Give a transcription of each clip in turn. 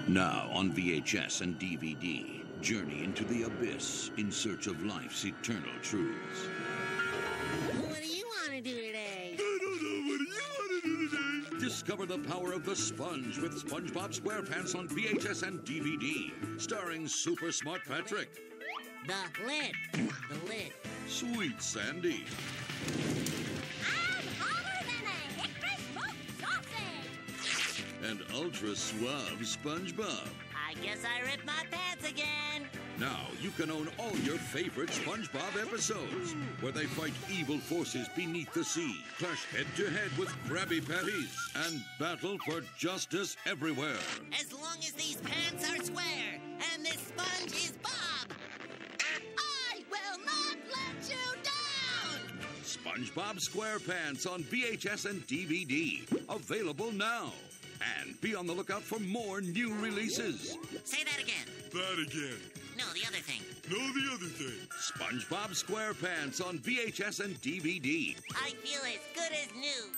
Now on VHS and DVD, journey into the abyss in search of life's eternal truths. What do you want to do today? I don't know. What do you want to do today? Discover the power of the sponge with SpongeBob SquarePants on VHS and DVD, starring Super Smart Patrick, The lid. Sweet Sandy, I'm hotter than a hickory smoked sausage. and ultra suave SpongeBob. I guess I ripped my pants again. Now you can own all your favorite SpongeBob episodes, where they fight evil forces beneath the sea, clash head-to-head with Krabby Patties, and battle for justice everywhere. As long as these pants are square and this sponge is Bob, I will not let you down! SpongeBob SquarePants on VHS and DVD, available now. And be on the lookout for more new releases. Say that again. That again. No, the other thing. No, the other thing. SpongeBob SquarePants on VHS and DVD. I feel as good as new.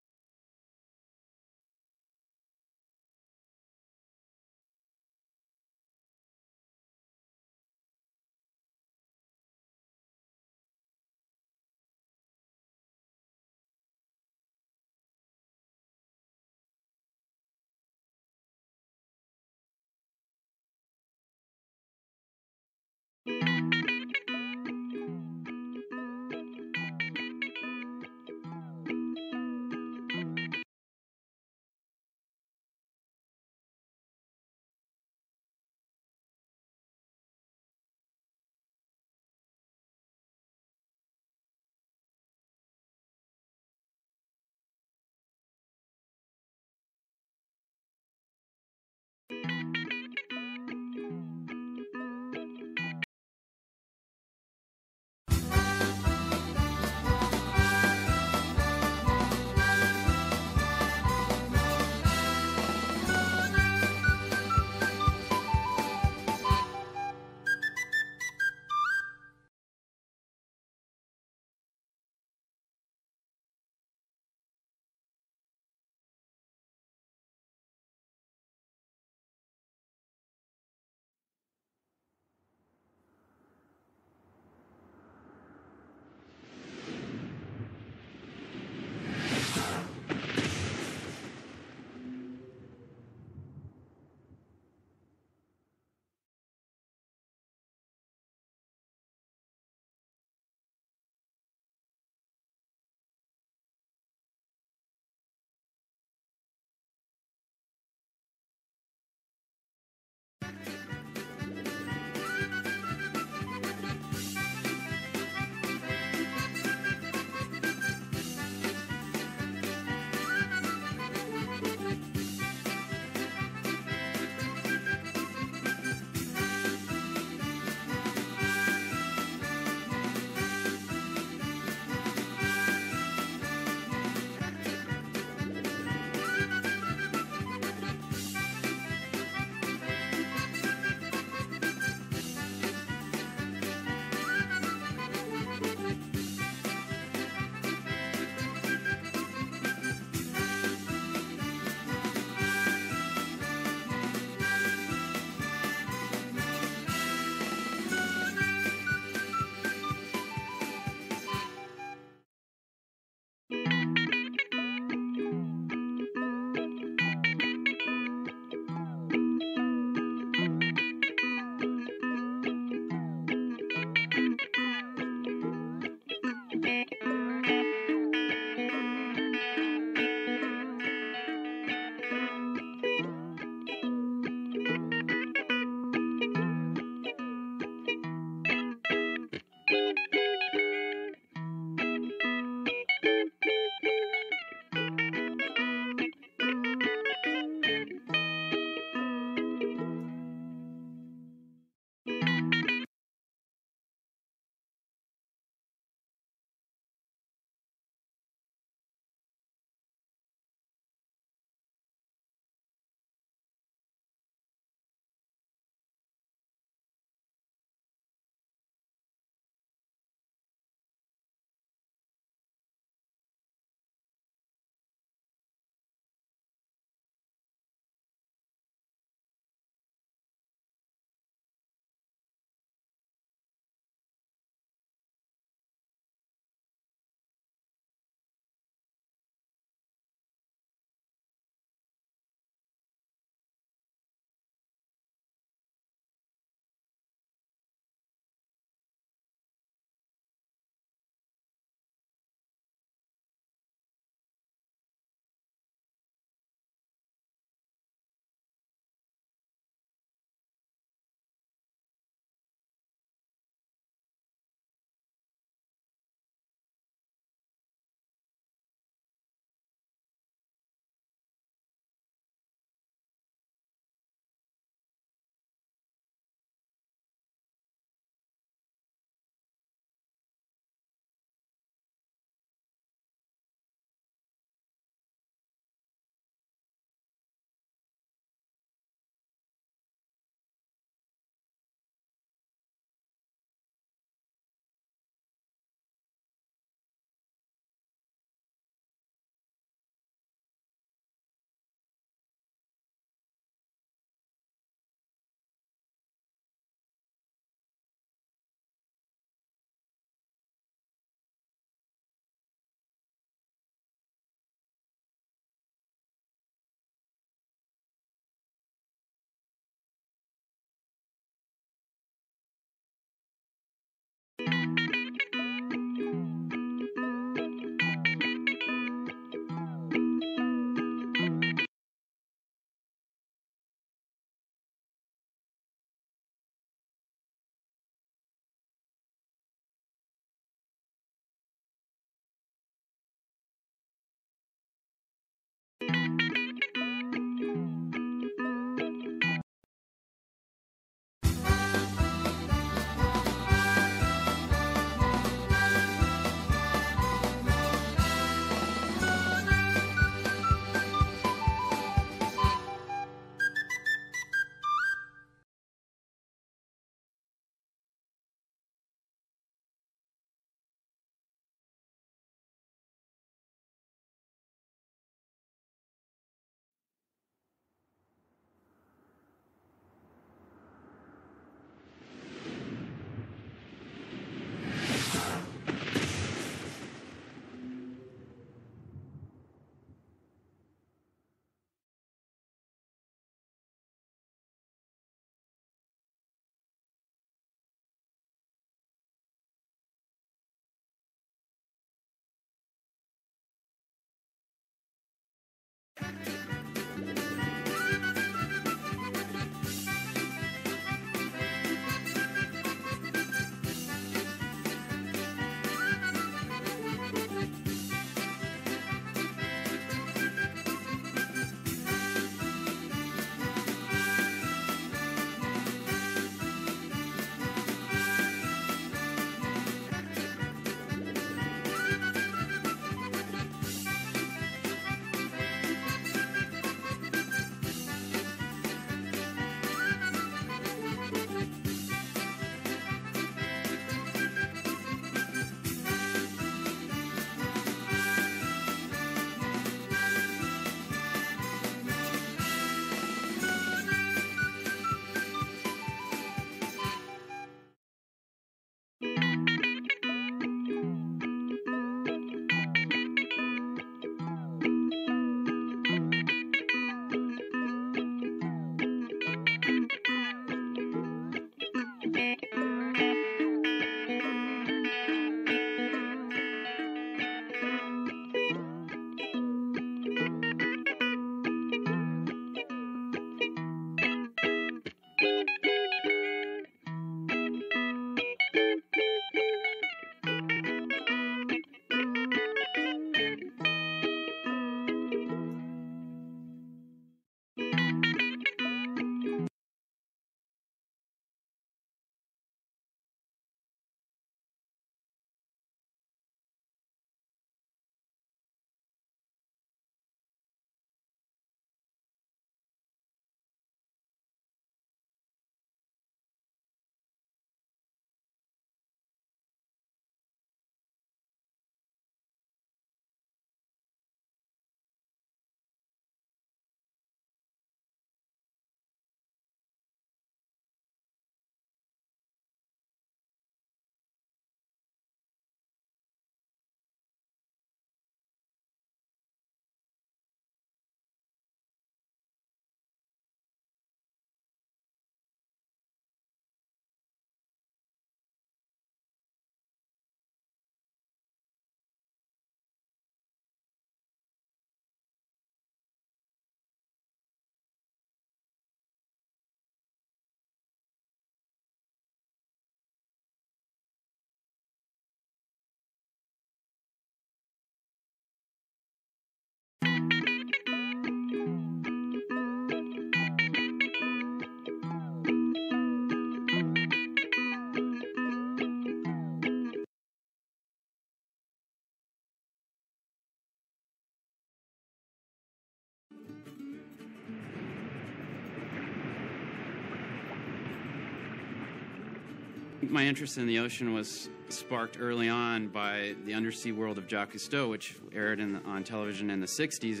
My interest in the ocean was sparked early on by the undersea world of Jacques Cousteau, which aired on television in the 60s,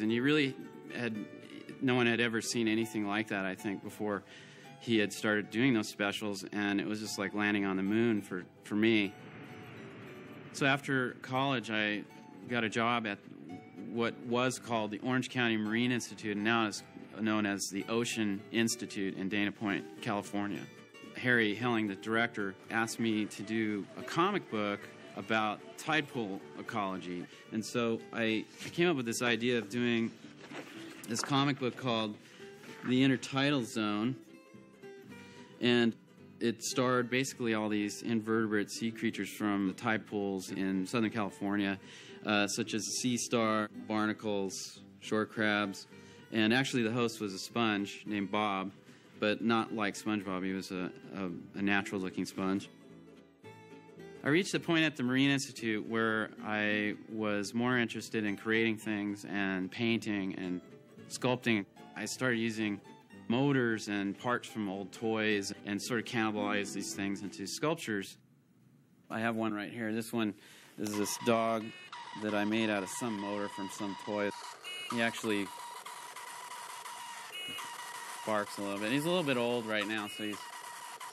and no one had ever seen anything like that, I think, before he had started doing those specials, and it was just like landing on the moon for me. So after college, I got a job at what was called the Orange County Marine Institute, and now is known as the Ocean Institute in Dana Point, California. Harry Helling, the director, asked me to do a comic book about tide pool ecology. And so I came up with this idea of doing this comic book called The Intertidal Zone. And it starred basically all these invertebrate sea creatures from the tide pools in Southern California, such as sea star, barnacles, shore crabs. And actually the host was a sponge named Bob, but not like SpongeBob. He was a natural-looking sponge. I reached a point at the Marine Institute where I was more interested in creating things and painting and sculpting. I started using motors and parts from old toys and sort of cannibalized these things into sculptures. I have one right here. This one is this dog that I made out of some motor from some toy. He actually barks a little bit. He's a little bit old right now, so he's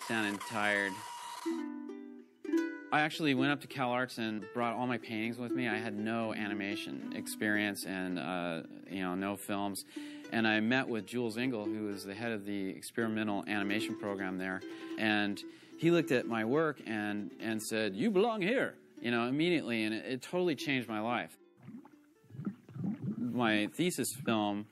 sounding tired. I actually went up to CalArts and brought all my paintings with me. I had no animation experience and no films. And I met with Jules Engel, who is the head of the experimental animation program there. And he looked at my work and said, "You belong here," immediately. And it totally changed my life. My thesis film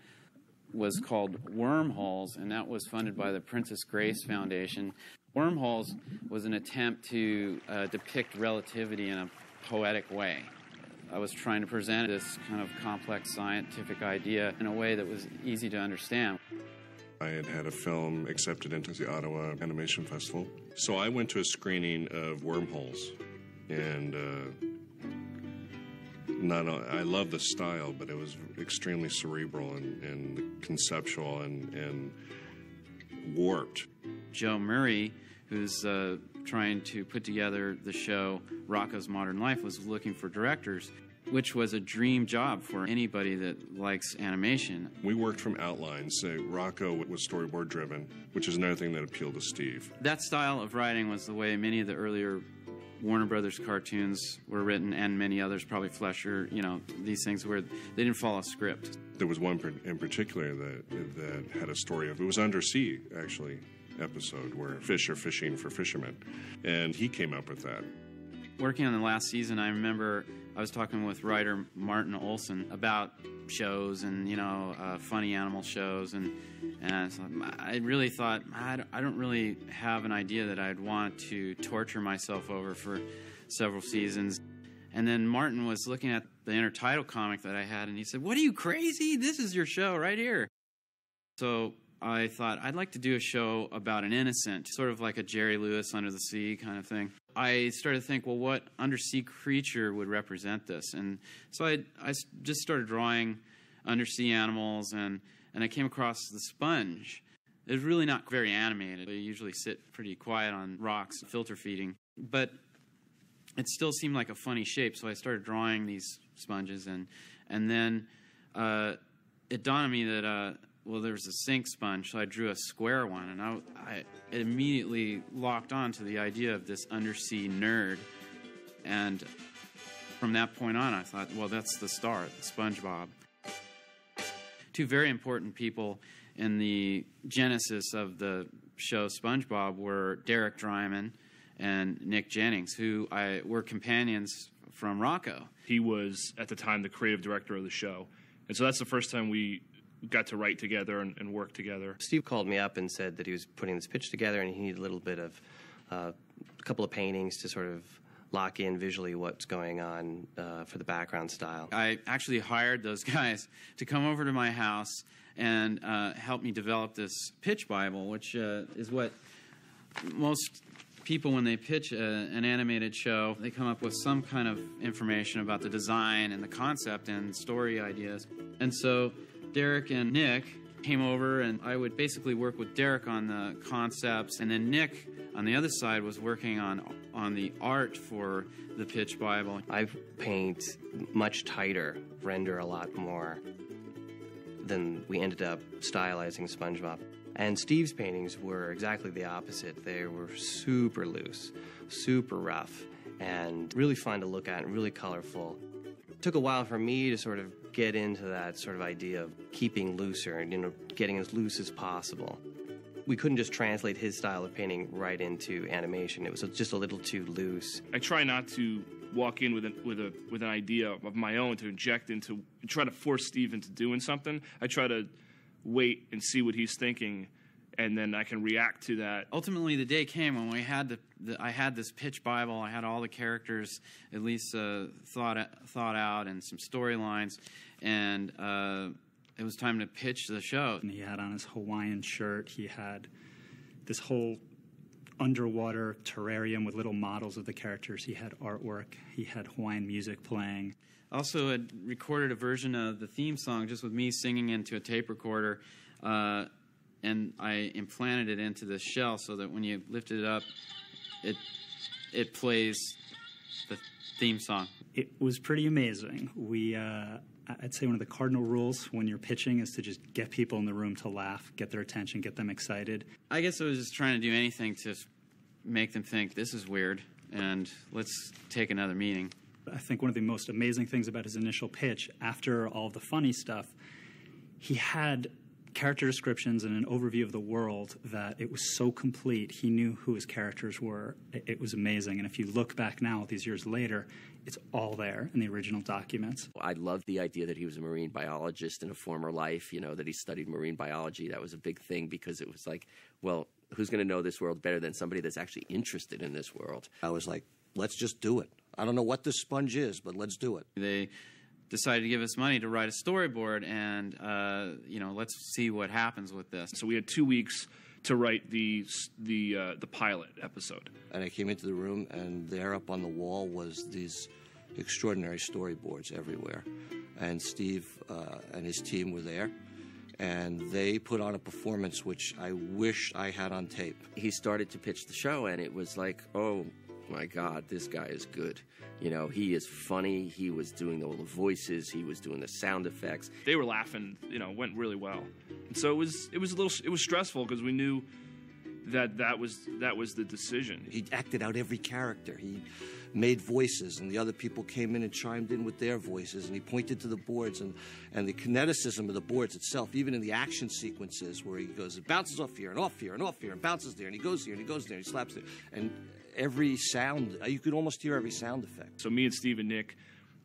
was called Wormholes, and that was funded by the Princess Grace Foundation. Wormholes was an attempt to depict relativity in a poetic way. I was trying to present this kind of complex scientific idea in a way that was easy to understand. I had had a film accepted into the Ottawa Animation Festival. So I went to a screening of Wormholes, and I love the style, but it was extremely cerebral and conceptual and warped. Joe Murray, who's trying to put together the show Rocko's Modern Life, was looking for directors, which was a dream job for anybody that likes animation. We worked from outlines. Rocko was storyboard driven, which is another thing that appealed to Steve. That style of writing was the way many of the earlier Warner Brothers cartoons were written, and many others, probably Fleischer, these things where they didn't follow a script. There was one in particular that had a story of, it was Undersea, actually, episode where fish are fishing for fishermen, and he came up with that. Working on the last season, I remember I was talking with writer Martin Olson about shows and, funny animal shows, and I really thought, I don't really have an idea that I'd want to torture myself over for several seasons. And then Martin was looking at the intertitle comic that I had, and he said, "What, are you crazy? This is your show right here." So I thought, I'd like to do a show about an innocent, sort of like a Jerry Lewis Under the Sea kind of thing. I started to think, well, what undersea creature would represent this? And so I just started drawing undersea animals, and I came across the sponge. It was really not very animated. They usually sit pretty quiet on rocks, filter feeding. But it still seemed like a funny shape, so I started drawing these sponges. And then it dawned on me that, there was a sink sponge, so I drew a square one, and I immediately locked on to the idea of this undersea nerd. And from that point on, I thought, well, that's the star, SpongeBob. Two very important people in the genesis of the show SpongeBob were Derek Drymon and Nick Jennings, who were companions from Rocko. He was, at the time, the creative director of the show. And so that's the first time we got to write together and work together. Steve called me up and said that he was putting this pitch together and he needed a little bit of a couple of paintings to sort of lock in visually what's going on for the background style. I actually hired those guys to come over to my house and help me develop this pitch Bible, which is what most people, when they pitch an animated show, they come up with some kind of information about the design and the concept and story ideas. And so Derek and Nick came over, and I would basically work with Derek on the concepts, and then Nick, on the other side, was working on the art for the pitch Bible. I paint much tighter, render a lot more than we ended up stylizing SpongeBob. And Steve's paintings were exactly the opposite. They were super loose, super rough, and really fun to look at and really colorful. It took a while for me to sort of get into that sort of idea of keeping looser and, getting as loose as possible. We couldn't just translate his style of painting right into animation. It was just a little too loose. I try not to walk in with an idea of my own to inject into, try to force Steve into doing something. I try to wait and see what he's thinking, and then I can react to that. Ultimately, the day came when we had I had this pitch Bible. I had all the characters at least thought out and some storylines, and it was time to pitch the show. And he had on his Hawaiian shirt. He had this whole underwater terrarium with little models of the characters. He had artwork. He had Hawaiian music playing. Also had recorded a version of the theme song just with me singing into a tape recorder, and I implanted it into the shell so that when you lift it up, it plays the theme song. It was pretty amazing. I'd say one of the cardinal rules when you're pitching is to just get people in the room to laugh, get their attention, get them excited. I guess I was just trying to do anything to make them think, this is weird, and let's take another meeting. I think one of the most amazing things about his initial pitch, after all the funny stuff, he had character descriptions and an overview of the world that it was so complete. He knew who his characters were. It was amazing. And if you look back now, these years later, it's all there in the original documents. I loved the idea that he was a marine biologist in a former life, you know, that he studied marine biology. That was a big thing because it was like, well, who's going to know this world better than somebody that's actually interested in this world? I was like, let's just do it. I don't know what this sponge is, but let's do it. They decided to give us money to write a storyboard, and let's see what happens with this. So we had 2 weeks to write the pilot episode. And I came into the room, and there up on the wall was these extraordinary storyboards everywhere. And Steve and his team were there, and they put on a performance which I wish I had on tape. He started to pitch the show, and it was like, oh my God, this guy is good. You know, he is funny. He was doing all the voices. He was doing the sound effects. They were laughing. You know, it went really well. And so it was stressful because we knew that was the decision. He acted out every character. He made voices, and the other people came in and chimed in with their voices, and he pointed to the boards, and the kineticism of the boards itself, even in the action sequences where he goes, it bounces off here and off here and off here and bounces there, and he goes here and he goes there, and he slaps there, and every sound, you could almost hear every sound effect. So me and Steve and Nick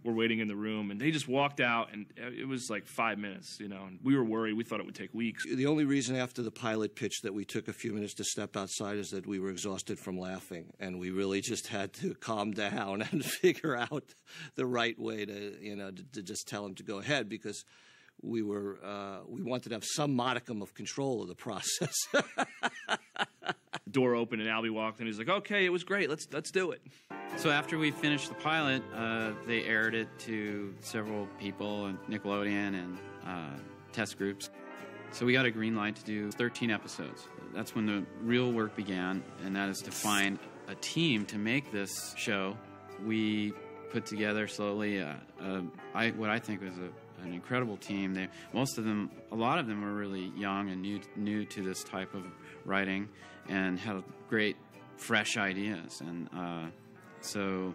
were waiting in the room, and they just walked out, and it was like 5 minutes, you know, and we were worried. We thought it would take weeks. The only reason after the pilot pitch that we took a few minutes to step outside is that we were exhausted from laughing, and we really just had to calm down and figure out the right way to just tell him to go ahead, because we wanted to have some modicum of control of the process. Door opened and Albie walked in. He's like, "Okay, it was great. Let's do it." So after we finished the pilot, they aired it to several people, and Nickelodeon and test groups. So we got a green light to do 13 episodes. That's when the real work began, and that is to find a team to make this show. We put together slowly what I think was an incredible team. A lot of them were really young and new to this type of writing, and had great, fresh ideas. And so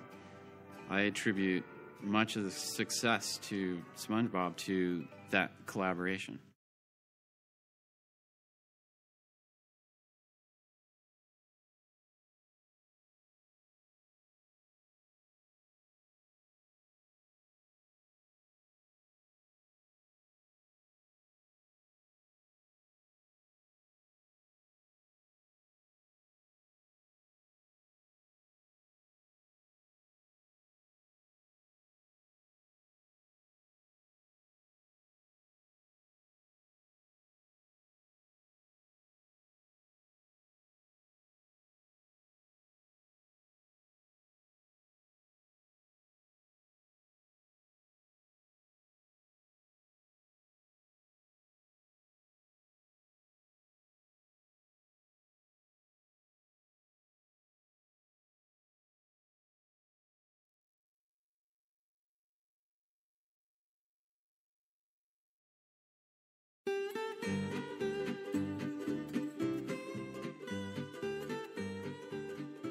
I attribute much of the success to SpongeBob to that collaboration.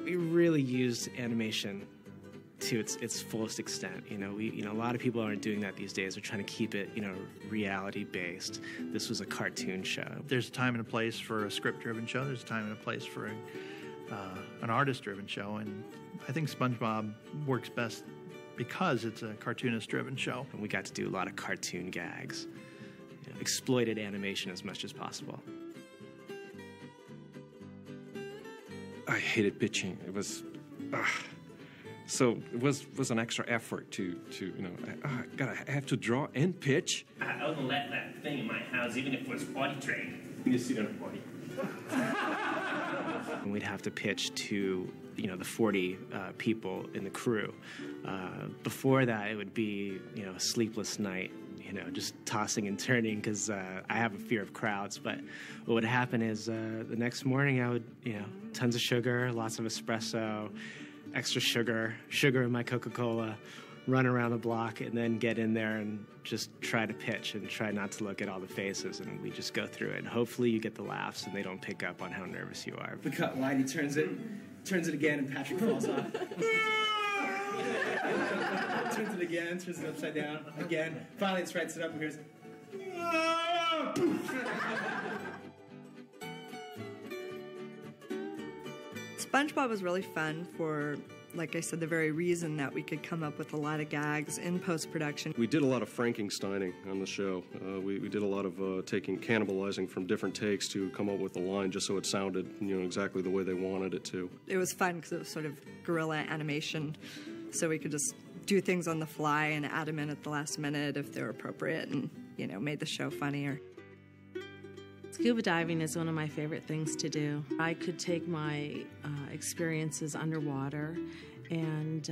We really used animation to its fullest extent. You know, a lot of people aren't doing that these days. They're trying to keep it, reality based. This was a cartoon show. There's a time and a place for a script-driven show. There's a time and a place for an artist-driven show, and I think SpongeBob works best because it's a cartoonist-driven show. And we got to do a lot of cartoon gags, exploited animation as much as possible. I hated pitching. It was, so it was an extra effort to I have to draw and pitch. I wouldn't let that thing in my house, even if it was potty trained. You sit on a potty. And we'd have to pitch to, the 40 people in the crew. Before that, it would be, a sleepless night. Just tossing and turning because I have a fear of crowds. But what would happen is the next morning I would, tons of sugar, lots of espresso, extra sugar in my Coca-Cola, run around the block, and then get in there and just try to pitch and try not to look at all the faces. And we just go through it. And hopefully you get the laughs and they don't pick up on how nervous you are. The cut line, he turns it again, and Patrick falls off. Turns it again, turns it upside down, again. Finally, it rights it up and hears, SpongeBob was really fun for, like I said, the very reason that we could come up with a lot of gags in post-production. We did a lot of Frankensteining on the show. We did a lot of cannibalizing from different takes to come up with a line just so it sounded, exactly the way they wanted it to. It was fun because it was sort of guerrilla animation, so we could just do things on the fly and add them in at the last minute if they were appropriate and, made the show funnier. Scuba diving is one of my favorite things to do. I could take my experiences underwater and,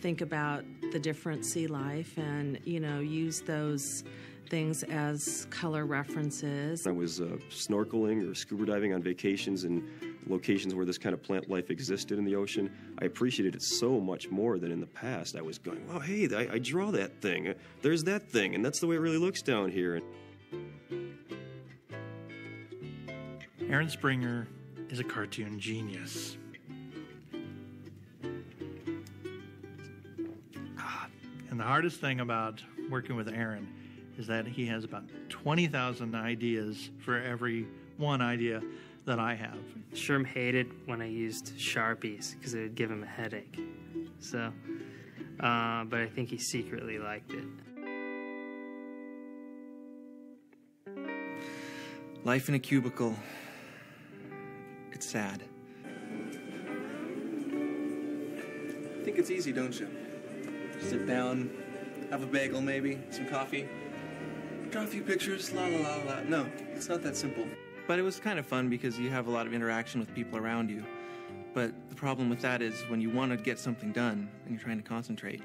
think about the different sea life and, use those things as color references. I was snorkeling or scuba diving on vacations in locations where this kind of plant life existed in the ocean. I appreciated it so much more than in the past. I was going, well, hey, I draw that thing. There's that thing, and that's the way it really looks down here. Aaron Springer is a cartoon genius. And the hardest thing about working with Aaron is that he has about 20,000 ideas for every one idea that I have. Sherm hated when I used Sharpies because it would give him a headache. So, but I think he secretly liked it. Life in a cubicle. It's sad. I think it's easy, don't you? Sit down, have a bagel maybe, some coffee, draw a few pictures, la la la la. No, it's not that simple. But it was kind of fun because you have a lot of interaction with people around you. But the problem with that is when you want to get something done and you're trying to concentrate,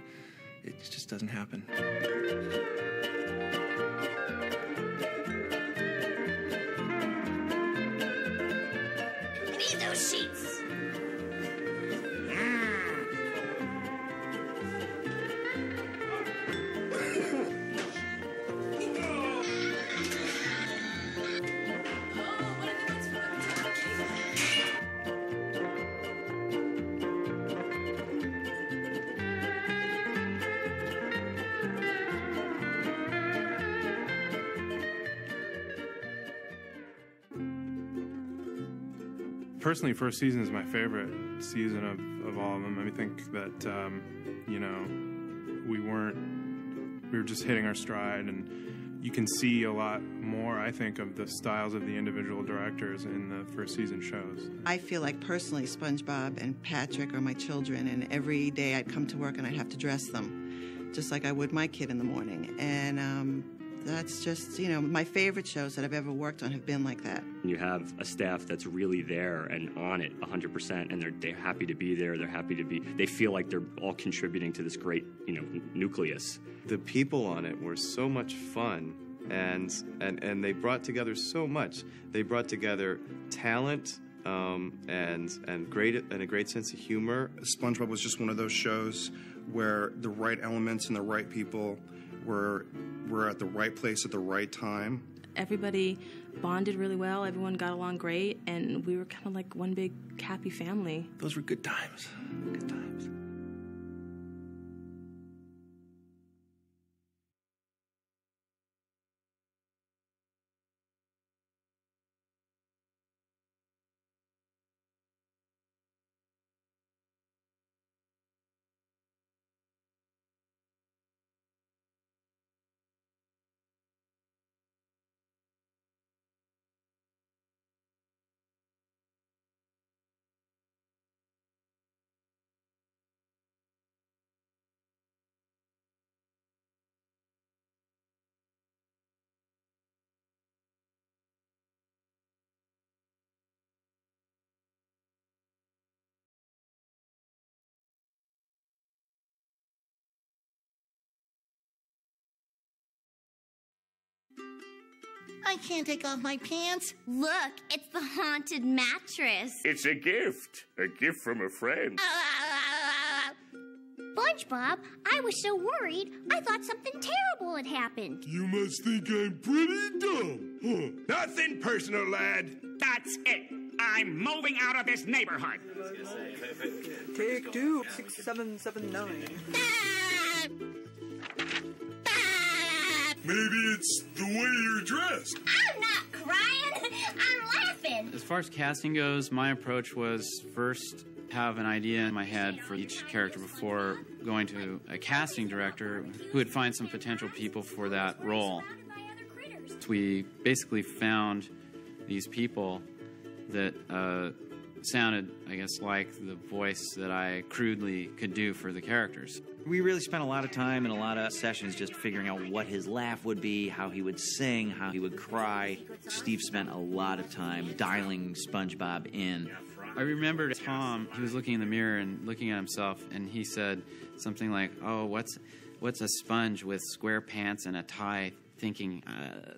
it just doesn't happen. I need those sheets. Personally, first season is my favorite season of all of them. I think that, we were just hitting our stride, and you can see a lot more, I think, of the styles of the individual directors in the first season shows. I feel like personally SpongeBob and Patrick are my children, and every day I'd come to work and I'd have to dress them, just like I would my kid in the morning. And that's just, my favorite shows that I've ever worked on have been like that. You have a staff that's really there and on it 100%, and they're happy to be there. They feel like they're all contributing to this great, nucleus. The people on it were so much fun, and they brought together so much. They brought together talent and a great sense of humor. SpongeBob was just one of those shows where the right elements and the right people were at the right place at the right time. Everybody bonded really well. Everyone got along great, and we were kind of like one big happy family. Those were good times. Good times. I can't take off my pants. Look, it's the haunted mattress. It's a gift from a friend. SpongeBob, I was so worried, I thought something terrible had happened. You must think I'm pretty dumb, huh? Nothing personal, lad. That's it. I'm moving out of this neighborhood. Take 2, 6, 7, 7, 9. Maybe It's the way you're dressed. I'm not crying. I'm laughing. As far as casting goes, my approach was first have an idea in my head for each character before going to a casting director who would find some potential people for that role. So we basically found these people that sounded, I guess, like the voice that I crudely could do for the characters. We really spent a lot of time and a lot of sessions just figuring out what his laugh would be, how he would sing, how he would cry. Steve spent a lot of time dialing SpongeBob in. I remember Tom, he was looking in the mirror and looking at himself, and he said something like, "Oh, what's a sponge with square pants and a tie, thinking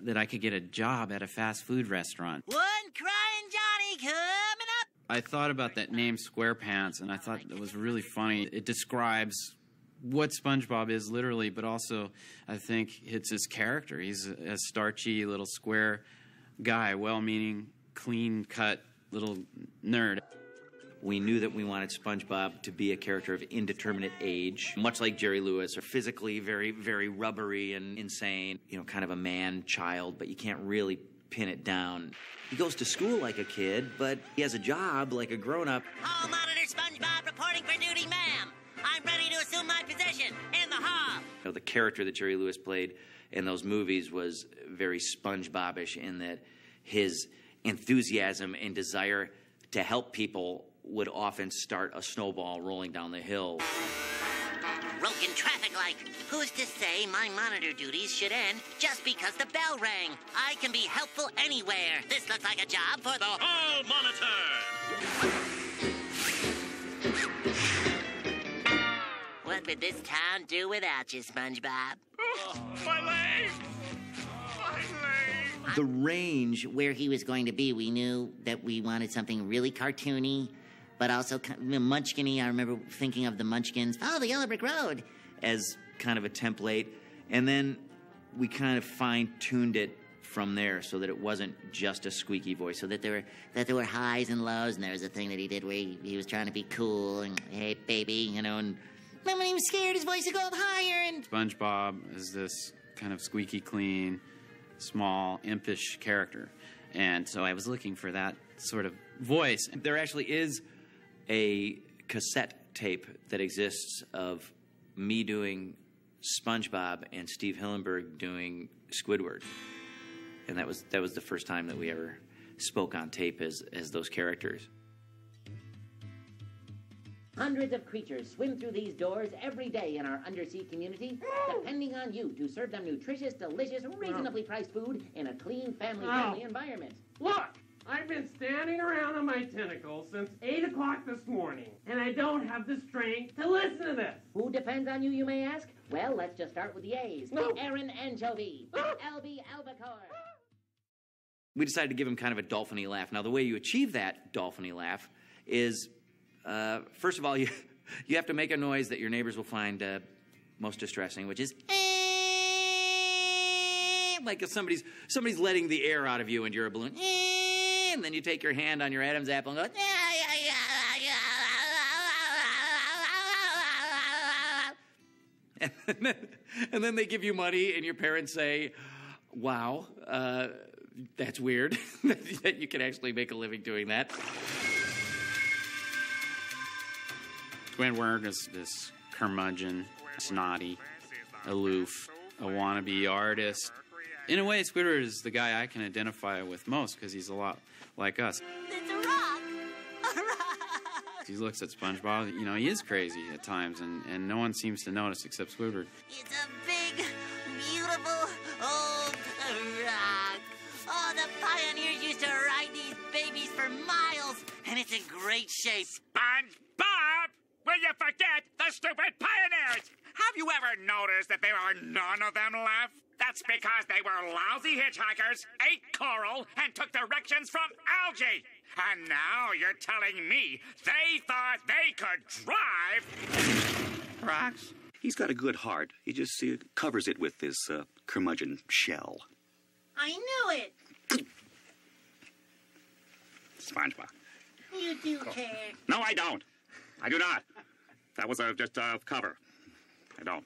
that I could get a job at a fast food restaurant." One crying Johnny coming up. I thought about that name SquarePants, and I thought it was really funny. It describes what SpongeBob is literally, but also I think it's his character. He's a starchy little square guy, well-meaning, clean-cut little nerd. We knew that we wanted SpongeBob to be a character of indeterminate age, much like Jerry Lewis, or physically very, very rubbery and insane, you know, kind of a man-child, but you can't really pin it down. He goes to school like a kid, but he has a job like a grown-up. Hall monitor SpongeBob reporting for duty, ma'am. I'm ready to assume my position in the hall. You know, the character that Jerry Lewis played in those movies was very SpongeBob-ish in that his enthusiasm and desire to help people would often start a snowball rolling down the hill. Broken traffic light. Who's to say my monitor duties should end just because the bell rang? I can be helpful anywhere. This looks like a job for the hall monitor. What would this town do without you, SpongeBob? Oh, my leg! My leg! The range where he was going to be, we knew that we wanted something really cartoony, but also munchkin-y. I remember thinking of the Munchkins. Oh, the Yellow Brick Road. As kind of a template, and then we kind of fine-tuned it from there so that it wasn't just a squeaky voice, so that there were highs and lows, and there was a thing that he did where he was trying to be cool and, hey, baby, you know, and then when he was scared, his voice would go up higher, and... SpongeBob is this kind of squeaky clean, small, impish character, and so I was looking for that sort of voice. There actually is a cassette tape that exists of me doing SpongeBob and Steve Hillenburg doing Squidward, and that was the first time that we ever spoke on tape as those characters. Hundreds of creatures swim through these doors every day in our undersea community, depending on you to serve them nutritious, delicious, reasonably priced food in a clean, family-friendly environment. Look! I've been standing around on my tentacles since 8 o'clock this morning, and I don't have the strength to listen to this. Who depends on you, you may ask? Well, let's just start with the A's. Aaron Anchovy, LB Albacore. We decided to give him kind of a dolphin-y laugh. Now, the way you achieve that dolphin-y laugh is, first of all, you have to make a noise that your neighbors will find most distressing, which is like if somebody's letting the air out of you and you're a balloon. And then you take your hand on your Adam's apple and go, and then they give you money and your parents say, wow, that's weird that you can actually make a living doing that. Squidward is this curmudgeon, snotty, aloof, a wannabe artist. In a way, Squidward is the guy I can identify with most because he's a lot like us. It's a rock! A rock! He looks at SpongeBob, you know, he is crazy at times, and no one seems to notice except Squidward. It's a big, beautiful, old rock. Oh, the pioneers used to ride these babies for miles, and it's in great shape. SpongeBob! Will you forget the stupid pioneers? Have you ever noticed that there are none of them left? That's because they were lousy hitchhikers, ate coral, and took directions from algae. And now you're telling me they thought they could drive rocks? He's got a good heart. He just covers it with this curmudgeon shell. I knew it! SpongeBob. You do care. No, I don't. I do not. That was just a cover. I don't.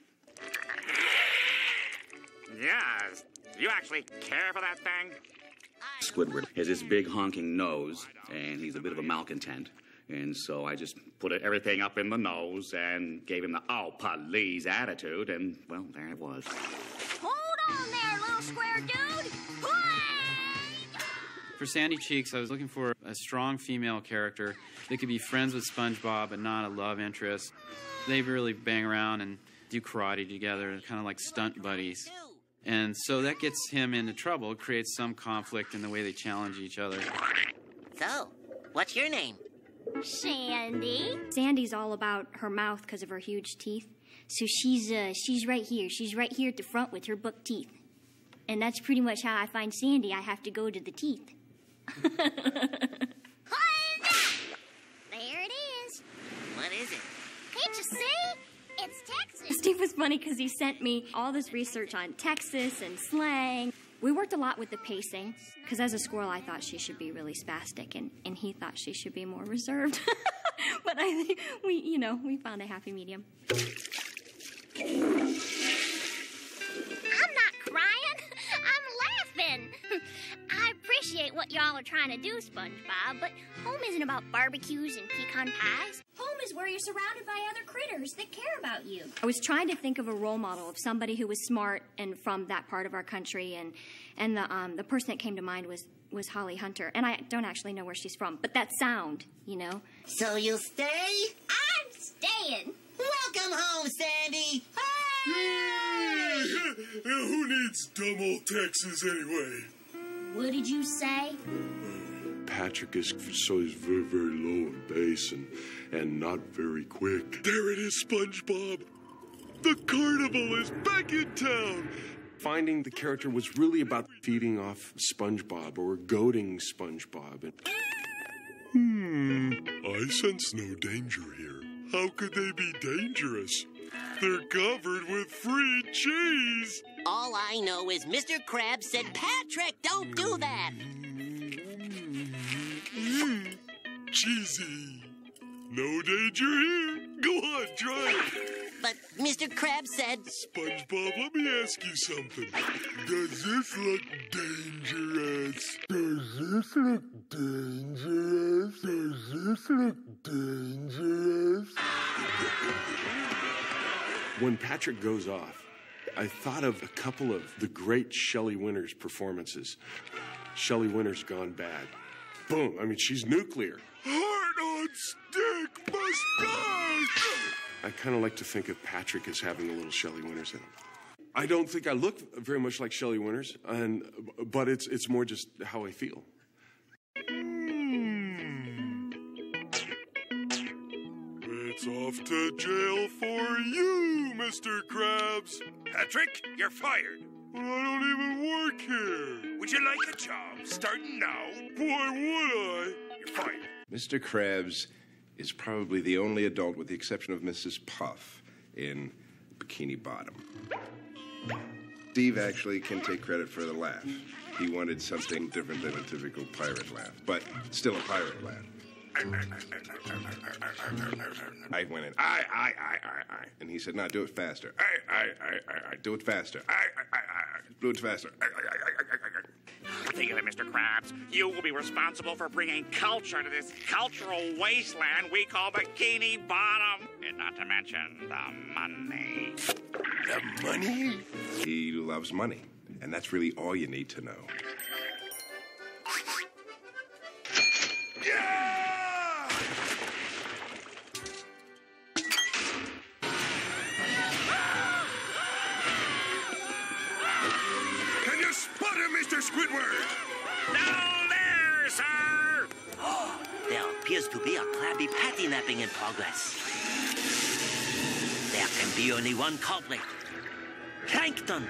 Yes. You actually care for that thing? Squidward has this big honking nose, and he's a bit of a malcontent. And so I just put everything up in the nose and gave him the "oh, please" attitude, and, well, there it was. Hold on there, little square dude. For Sandy Cheeks, I was looking for a strong female character that could be friends with SpongeBob but not a love interest. They really bang around and do karate together, kind of like stunt buddies. And so that gets him into trouble. It creates some conflict in the way they challenge each other. So, what's your name? Sandy. Sandy's all about her mouth because of her huge teeth. So she's right here. She's right here at the front with her buck teeth. And that's pretty much how I find Sandy. I have to go to the teeth. There it is. What is it? Can't you see? It's Texas. Steve was funny because he sent me all this research on Texas and slang. We worked a lot with the pacing, because as a squirrel, I thought she should be really spastic, and he thought she should be more reserved. But I think we found a happy medium. I'm not crying. I'm laughing. I appreciate what y'all are trying to do, SpongeBob, but home isn't about barbecues and pecan pies. Home is where you're surrounded by other critters that care about you. I was trying to think of a role model of somebody who was smart and from that part of our country, and the person that came to mind was Holly Hunter. And I don't actually know where she's from, but that sound, So you'll stay? I'm staying. Welcome home, Sandy. Yay! Who needs dumb old Texas anyway? What did you say? Patrick is very, very low in bass and not very quick. There it is, SpongeBob. The carnival is back in town. Finding the character was really about feeding off SpongeBob or goading SpongeBob. I sense no danger here. How could they be dangerous? They're covered with free cheese. All I know is Mr. Krabs said, Patrick, don't do that. Cheesy. No danger here. Go on, try it. But Mr. Krabs said... SpongeBob, let me ask you something. Does this look dangerous? Does this look dangerous? Does this look dangerous? When Patrick goes off, I thought of a couple of the great Shelley Winters performances. Shelley Winters Gone Bad. Boom. I mean, she's nuclear. Heart on stick must die! I kind of like to think of Patrick as having a little Shelley Winters in him. I don't think I look very much like Shelley Winters, but it's more just how I feel. It's off to jail for you, Mr. Krabs. Patrick, you're fired. But I don't even work here. Would you like a job starting now? Why would I? You're fired. Mr. Krabs is probably the only adult, with the exception of Mrs. Puff, in Bikini Bottom. Steve actually can take credit for the laugh. He wanted something different than a typical pirate laugh, but still a pirate laugh. I went in, I. And he said, no, do it faster. I. Do it faster. Do it faster. Think of it, Mr. Krabs. You will be responsible for bringing culture to this cultural wasteland we call Bikini Bottom. And not to mention the money. The money? He loves money. And that's really all you need to know. Can you spot him, Mr. Squidward? Down there, sir! There appears to be a Krabby Patty napping in progress. There can be only one culprit. Plankton!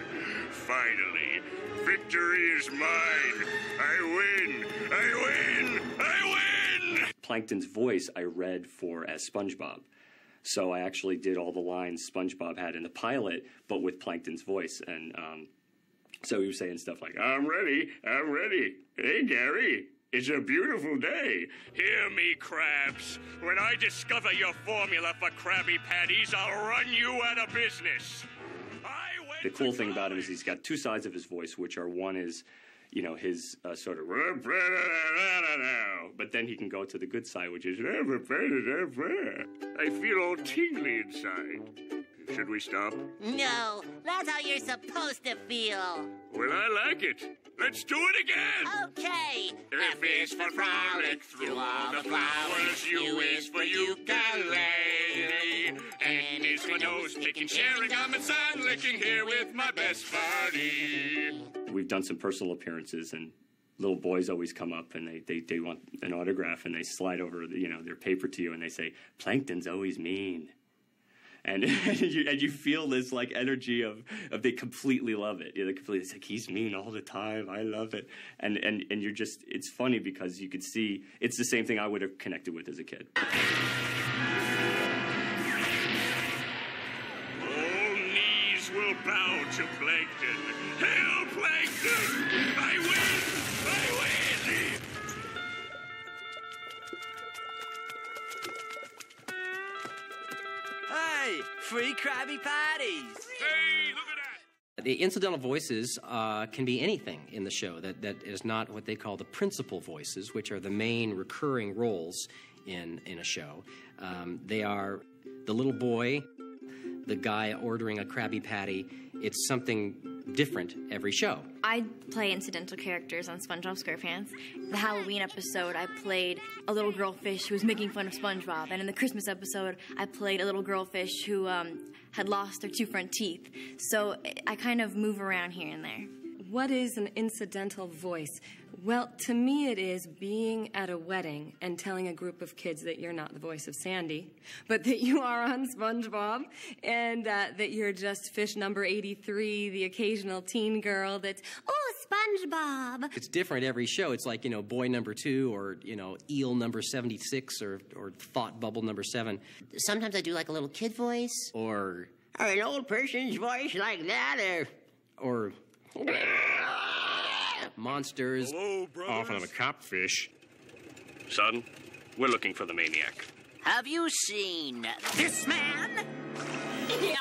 Finally, victory is mine. I win! I win! I win! Plankton's voice I read for as SpongeBob. So I actually did all the lines SpongeBob had in the pilot, but with Plankton's voice. And so he was saying stuff like, I'm ready. Hey, Gary, it's a beautiful day. Hear me, Krabs. When I discover your formula for Krabby Patties, I'll run you out of business. I win! The cool thing about him is he's got two sides of his voice, which are one is, you know, his sort of, but then he can go to the good side, which is, I feel all tingly inside. Should we stop? No, that's how you're supposed to feel. Well, I like it. Let's do it again. Okay. F is for frolic through all the flowers. U is for ukulele. N is for nose picking, sharing gum and sun licking here with my best buddy. We've done some personal appearances, and little boys always come up and they want an autograph, and they slide over their paper to you, and they say, "Plankton's always mean." And you feel this like energy of they completely love it. They completely, it's like, he's mean all the time. I love it. And you're just, it's funny because you could see it's the same thing I would have connected with as a kid. All knees will bow to Plankton. Hail, Plankton! I win! I win! Hey, free Krabby Patties! Hey, look at that! The incidental voices can be anything in the show that is not what they call the principal voices, which are the main recurring roles in a show. They are the little boy, the guy ordering a Krabby Patty. It's something different every show. I play incidental characters on SpongeBob SquarePants. The Halloween episode, I played a little girl fish who was making fun of SpongeBob. And in the Christmas episode, I played a little girl fish who had lost her two front teeth. So I kind of move around here and there. What is an incidental voice? Well, to me it is being at a wedding and telling a group of kids that you're not the voice of Sandy, but that you are on SpongeBob, and that you're just fish number 83, the occasional teen girl that's, oh, SpongeBob. It's different every show. It's like, boy number 2 or, eel number 76 or thought bubble number 7. Sometimes I do like a little kid voice. Or an old person's voice like that, or monsters. Hello, brothers. Often I'm a copfish. Son, we're looking for the maniac. Have you seen this man? Yeah.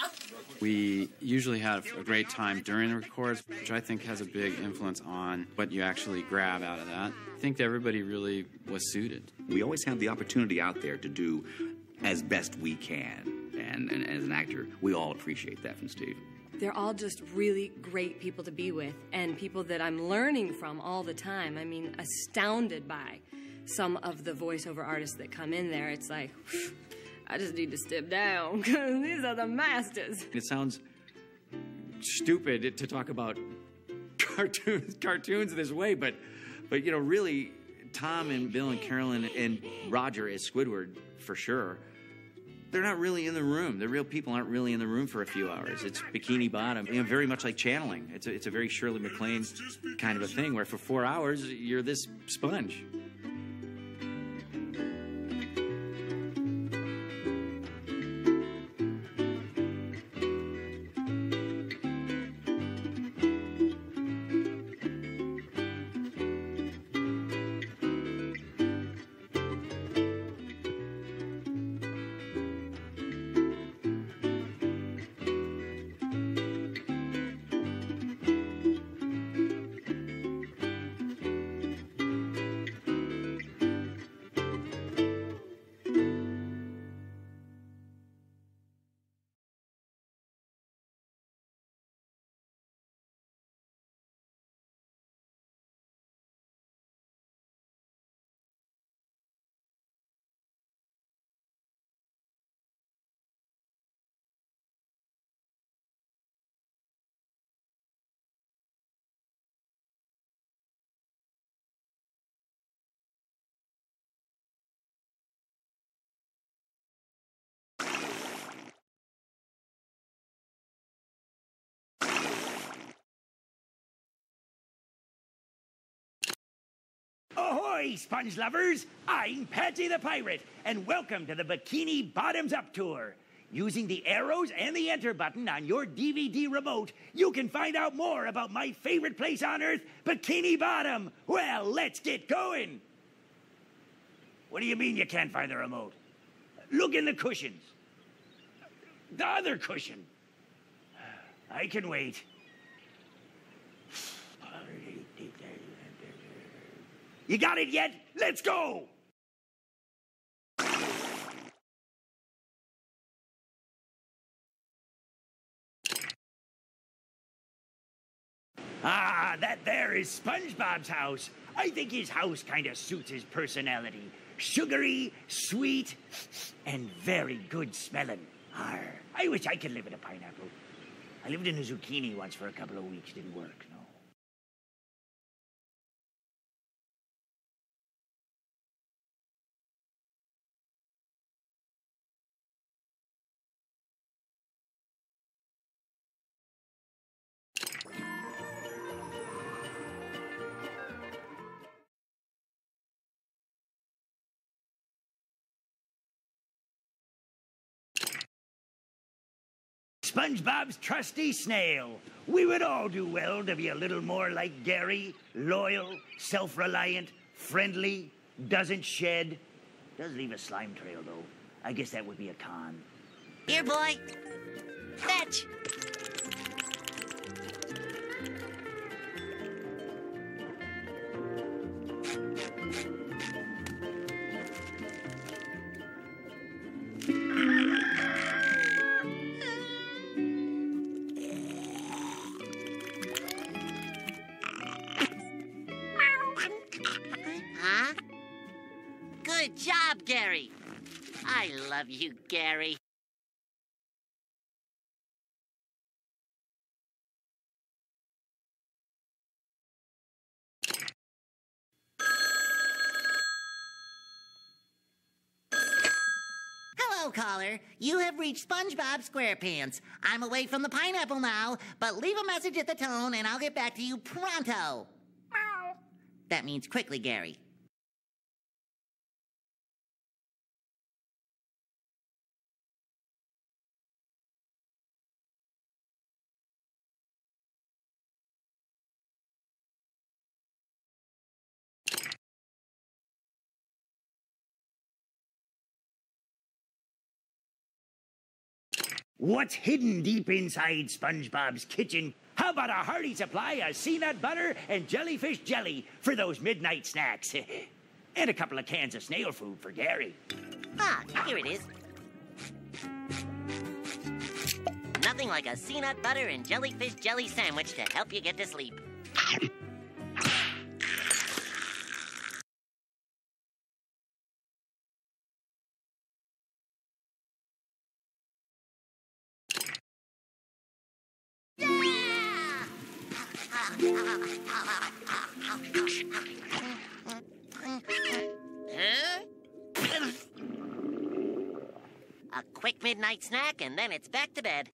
We usually have a great time during the records, which I think has a big influence on what you actually grab out of that. I think everybody really was suited. We always have the opportunity out there to do as best we can. And as an actor, we all appreciate that from Steve. They're all just really great people to be with, and people that I'm learning from all the time. I mean, astounded by some of the voiceover artists that come in there. It's like, whew, I just need to step down, because these are the masters. It sounds stupid to talk about cartoons this way, but really, Tom and Bill and Carolyn and Roger as Squidward, for sure, they're not really in the room. The real people aren't really in the room for a few hours. It's Bikini Bottom, very much like channeling. It's a very Shirley MacLaine kind of a thing, where for 4 hours, you're this sponge. Ahoy, sponge lovers! I'm Patsy the Pirate, and welcome to the Bikini Bottoms Up Tour. Using the arrows and the enter button on your DVD remote, you can find out more about my favorite place on Earth, Bikini Bottom. Well, let's get going. What do you mean you can't find the remote? Look in the cushions. The other cushion. I can wait. You got it yet? Let's go! Ah, that there is SpongeBob's house. I think his house kind of suits his personality. Sugary, sweet, and very good smelling. Arr, I wish I could live in a pineapple. I lived in a zucchini once for a couple of weeks. Didn't work, no. SpongeBob's trusty snail. We would all do well to be a little more like Gary. Loyal, self-reliant, friendly, doesn't shed. Does leave a slime trail, though. I guess that would be a con. Here, boy. Fetch. Huh? Good job, Gary. I love you, Gary. Hello, caller. You have reached SpongeBob SquarePants. I'm away from the pineapple now, but leave a message at the tone and I'll get back to you pronto. That means quickly, Gary. What's hidden deep inside SpongeBob's kitchen? How about a hearty supply of peanut butter and jellyfish jelly for those midnight snacks? And a couple of cans of snail food for Gary. Ah, here it is. Nothing like a peanut butter and jellyfish jelly sandwich to help you get to sleep. A quick midnight snack, and then it's back to bed.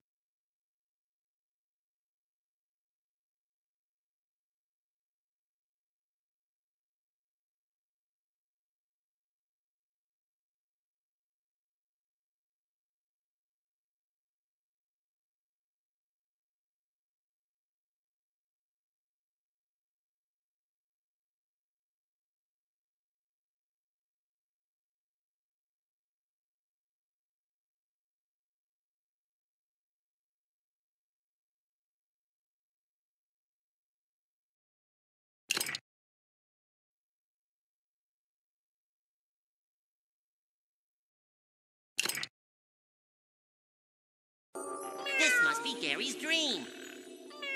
This must be Gary's dream.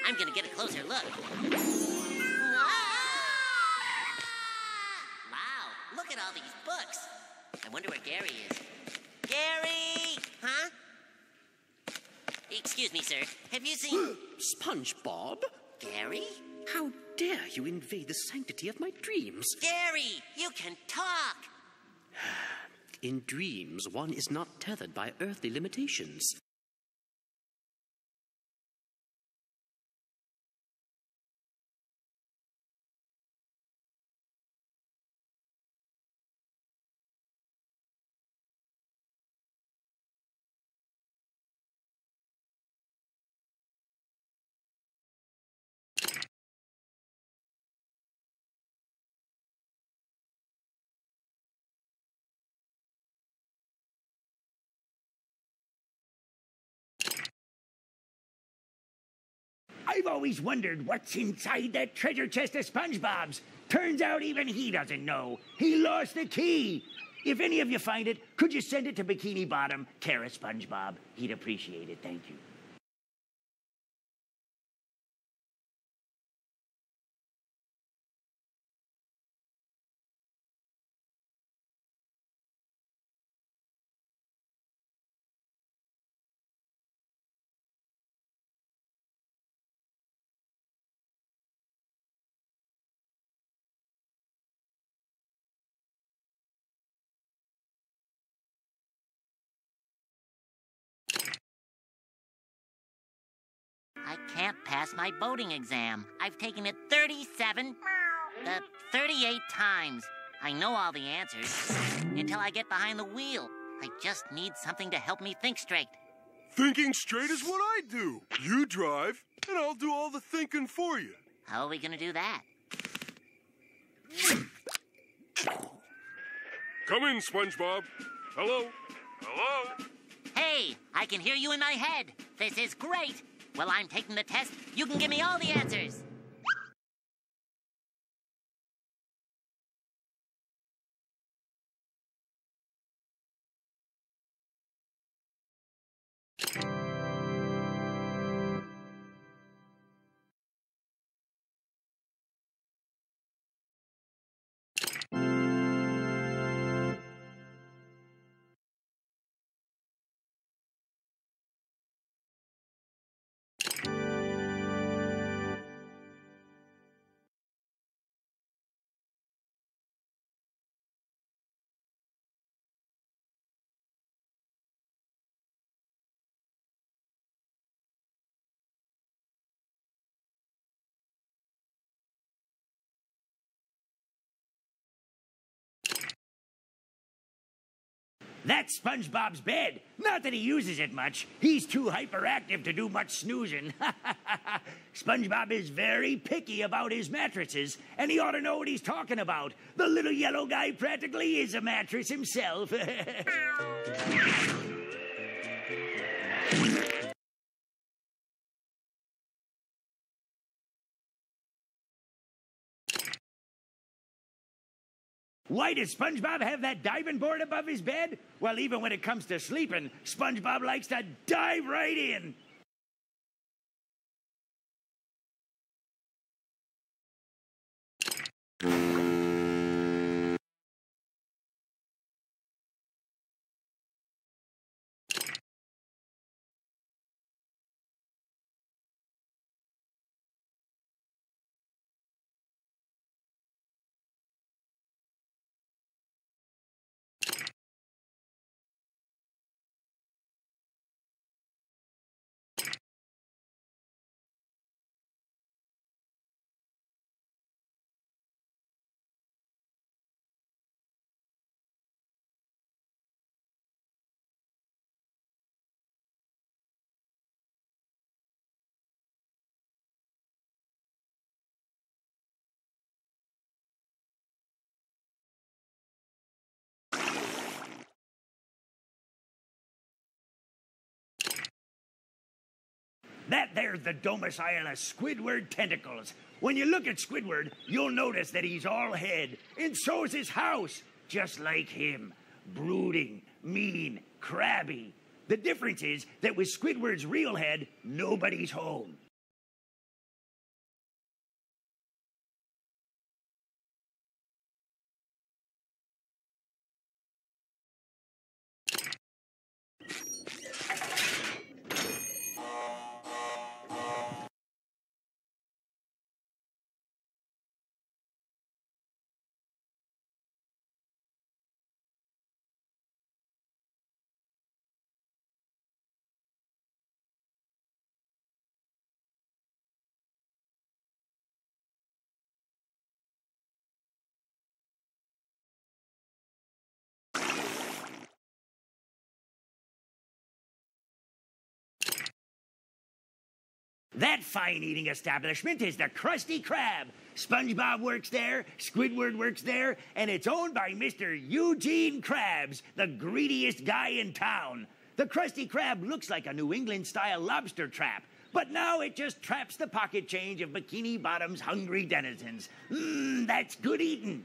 I'm gonna get a closer look. Wow, look at all these books. I wonder where Gary is. Gary! Huh? Excuse me, sir. Have you seen... SpongeBob? Gary? How dare you invade the sanctity of my dreams? Gary, you can talk! In dreams, one is not tethered by earthly limitations. I've always wondered what's inside that treasure chest of SpongeBob's. Turns out even he doesn't know. He lost the key. If any of you find it, could you send it to Bikini Bottom, care of SpongeBob? He'd appreciate it. Thank you. I can't pass my boating exam. I've taken it 38 times. I know all the answers until I get behind the wheel. I just need something to help me think straight. Thinking straight is what I do. You drive, and I'll do all the thinking for you. How are we gonna do that? Come in, SpongeBob. Hello? Hello? Hey, I can hear you in my head. This is great. While I'm taking the test, you can give me all the answers. That's SpongeBob's bed. Not that he uses it much. He's too hyperactive to do much snoozing. SpongeBob is very picky about his mattresses, and he ought to know what he's talking about. The little yellow guy practically is a mattress himself. Why does SpongeBob have that diving board above his bed? Well, even when it comes to sleeping, SpongeBob likes to dive right in. That there's the domicile of Squidward tentacles. When you look at Squidward, you'll notice that he's all head, and so's his house, just like him. Brooding, mean, crabby. The difference is that with Squidward's real head, nobody's home. That fine-eating establishment is the Krusty Krab. SpongeBob works there, Squidward works there, and it's owned by Mr. Eugene Krabs, the greediest guy in town. The Krusty Krab looks like a New England-style lobster trap, But now it just traps the pocket change of Bikini Bottom's hungry denizens. That's good eating.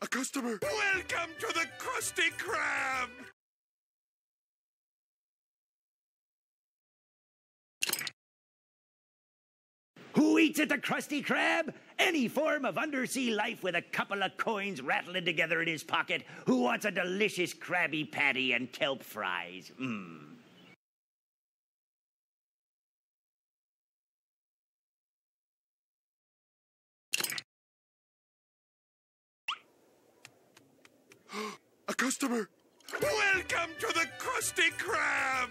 A customer. Welcome to the Krusty Krab. Who eats at the Krusty Krab? Any form of undersea life with a couple of coins rattling together in his pocket who wants a delicious Krabby Patty and kelp fries. A customer. Welcome to the Krusty Krab.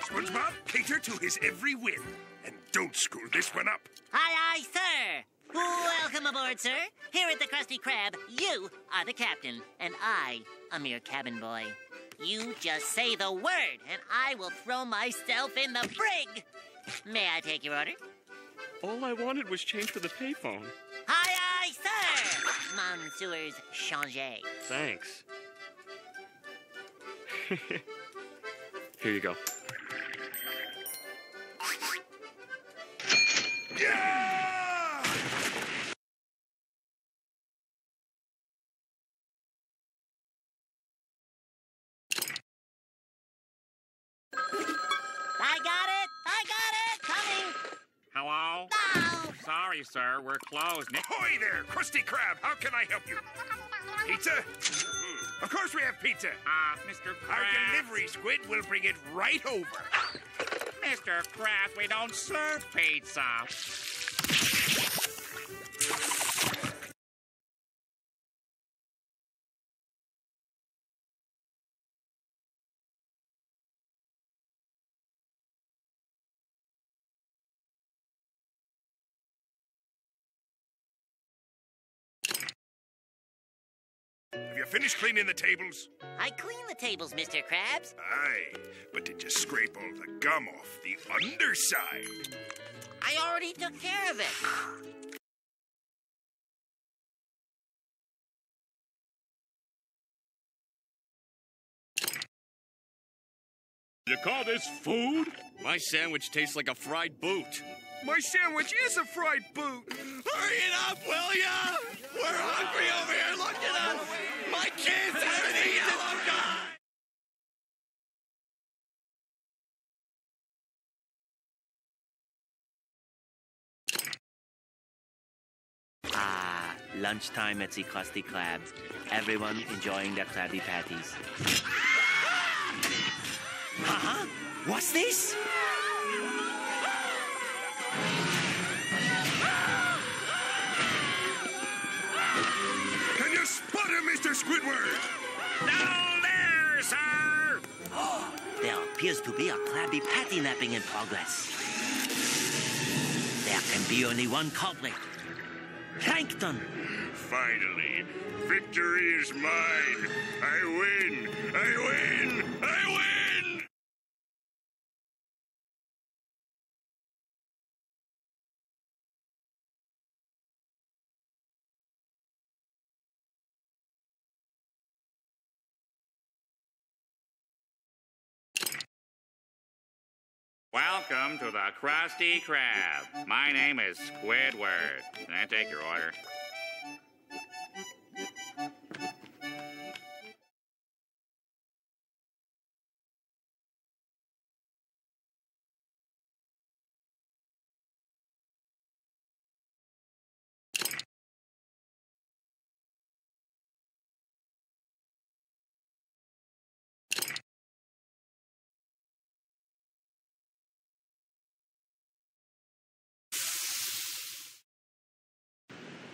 SpongeBob, cater to his every whim. And don't screw this one up. Aye, aye, sir. Welcome aboard, sir. Here at the Krusty Krab, you are the captain, and I, a mere cabin boy. You just say the word, and I will throw myself in the brig. May I take your order? All I wanted was change for the payphone. Aye, aye, sir. Monsieur's changer. Thanks. Here you go. Yeah! I got it. Coming. Hello? No. Sorry, sir. We're closed. Ahoy there, Krusty Krab. How can I help you? Pizza? Of course we have pizza. Mr. Krabs. Our delivery squid will bring it right over. Mr. Krabs, we don't serve pizza. Have you finished cleaning the tables? I clean the tables, Mr. Krabs. Aye, but did you scrape all the gum off the underside? I already took care of it. You call this food? My sandwich tastes like a fried boot. My sandwich is a fried boot. Hurry it up, will ya? We're hungry over here. Look at us. My kids haven't eaten. Lunchtime at the Krusty Krab. Everyone enjoying their Krabby Patties. What's this? Can you spot him, Mr. Squidward? Down there, sir! There appears to be a Krabby Patty napping in progress. There can be only one culprit. Plankton! Finally, victory is mine. I win! I win! I win! Welcome to the Krusty Krab. My name is Squidward. Can I take your order?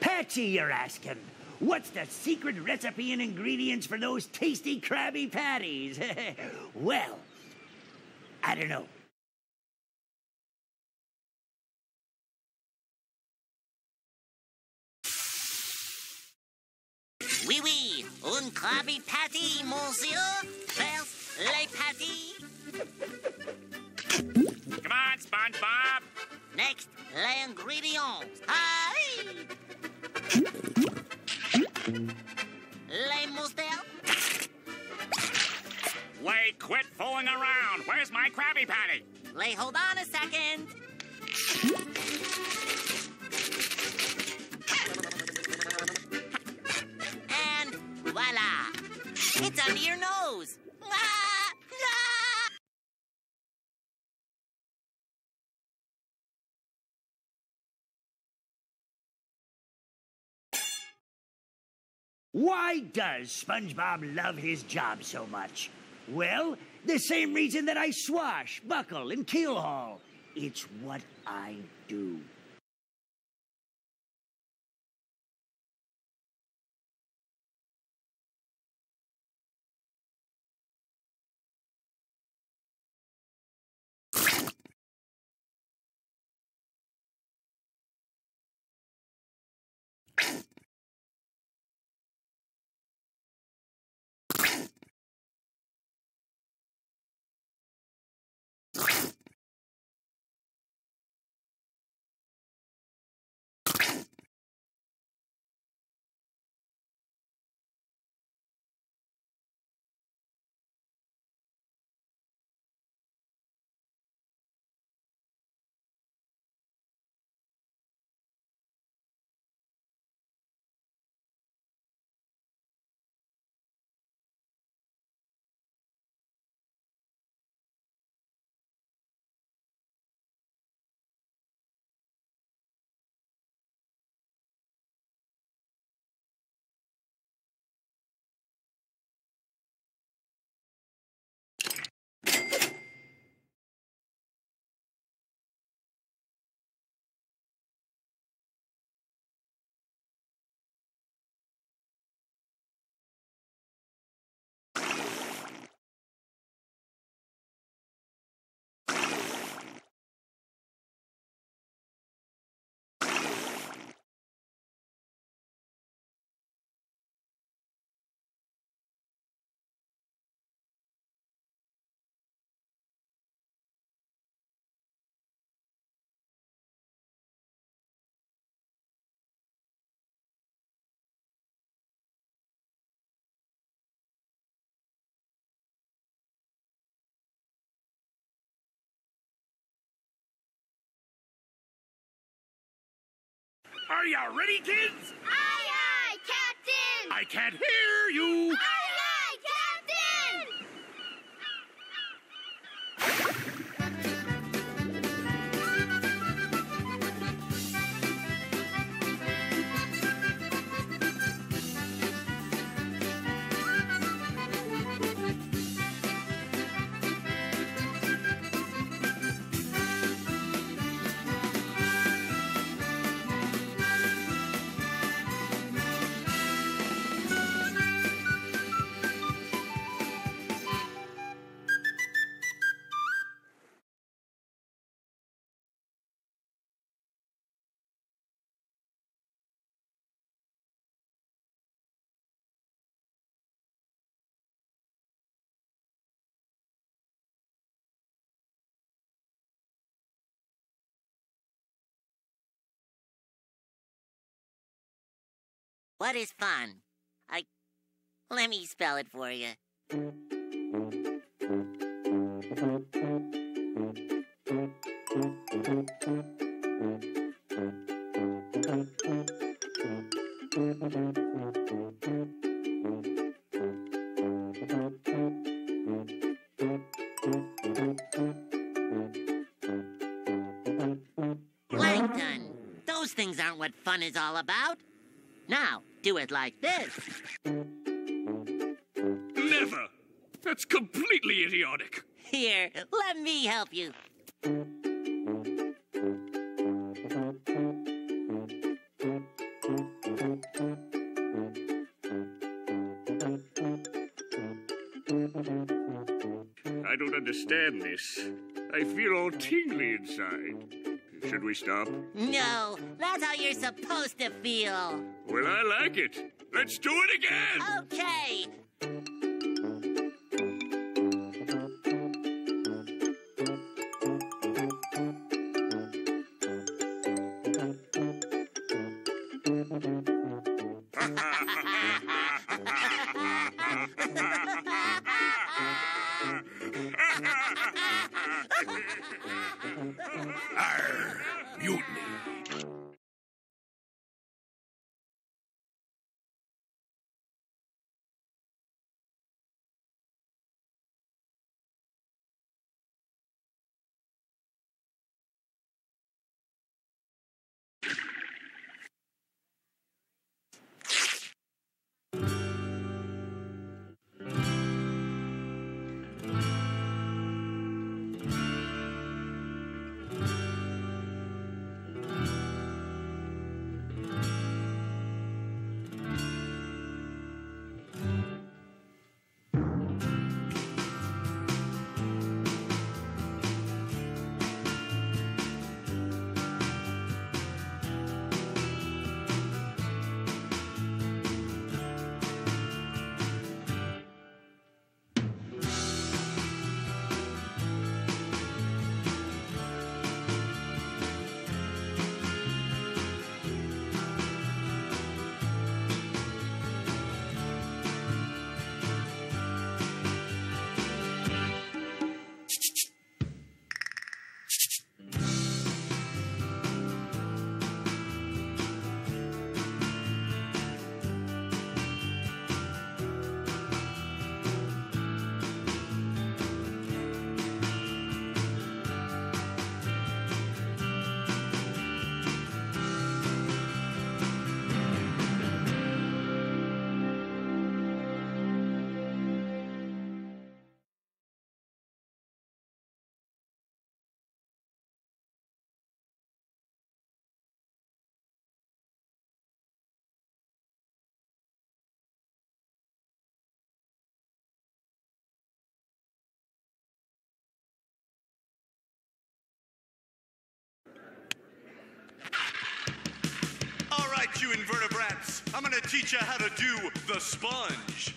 Patsy, you're asking. What's the secret recipe and ingredients for those tasty Krabby Patties? Well, I don't know. Oui, oui. Un Krabby Patty, monsieur. First, les patties. Come on, SpongeBob. Next, les ingrédients. Aye. Les moustaches. Wait, quit fooling around. Where's my Krabby Patty? Les, hold on a second. And voila. It's under your nose. Ah! Ah! Why does SpongeBob love his job so much? Well, the same reason that I swash, buckle, and keel haul. It's what I do. Are you ready, kids? Aye, aye, Captain! I can't hear you. Aye, aye, Captain! What is fun? Let me spell it for you. Plankton. Those things aren't what fun is all about. Now, do it like this. Never. That's completely idiotic. Here, let me help you. I don't understand this. I feel all tingly inside. Should we stop? No, that's how you're supposed to feel. Well, I like it. Let's do it again. Okay. Arr, mutiny. All right, you invertebrates, I'm gonna teach you how to do the sponge.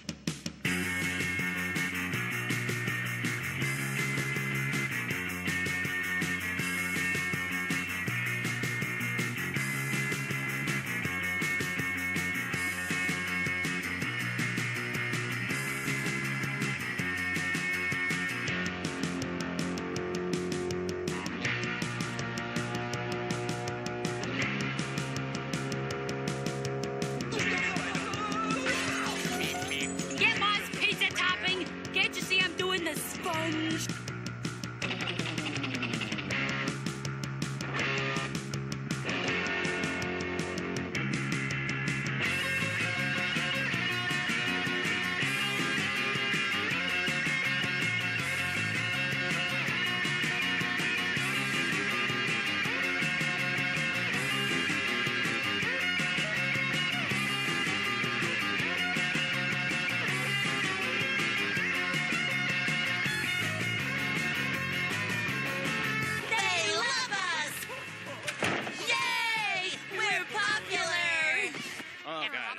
Get Moss pizza topping! Can't you see I'm doing the sponge? They love us! Yay! We're popular! Oh, God.